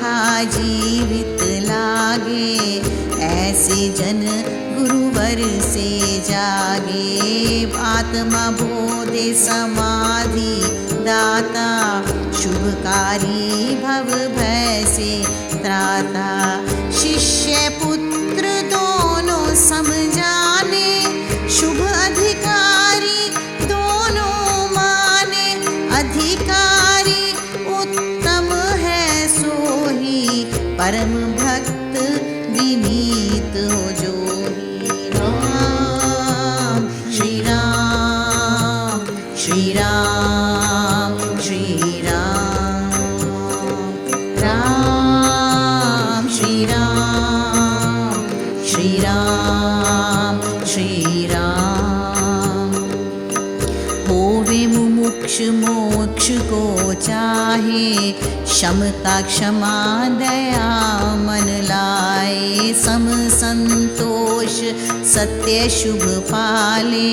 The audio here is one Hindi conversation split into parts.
गाथा जीवित लागे, ऐसे जन गुरुवर से जागे। आत्मा बोधे समाधि दाता, शुभकारी भव भय से त्राता। शिष्य पुत्र दोनों समझाने, शुभ अधिकारी दोनों माने। अधिकारी उत्तम है सोही, परम भक्त विनीत हो जोही। राम श्री राम श्री राम श्री राम, राम श्री राम श्री राम श्री राम। होवे मुमुक्ष मोक्ष को चाहे, क्षमता क्षमा दया मन लाए। सम संतोष सत्य शुभ पाले,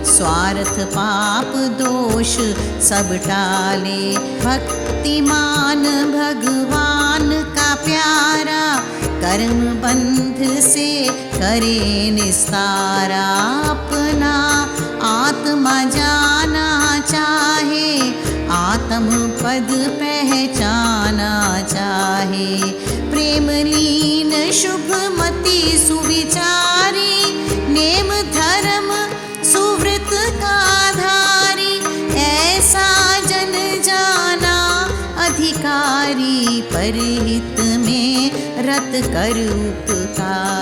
स्वार्थ पाप दोष सब टाले। भक्तिमान भगवान का प्यारा, कर्म बंध से करे निस्तारा। अपना आत्मा जाना चाहे, आत्म पद पहचाना चाहे। प्रेम लीन शुभ मति सुविचारी, नेम धर्म सुव्रत का धारी। ऐसा जन जाना अधिकारी, परहित में रत कर उपकारी।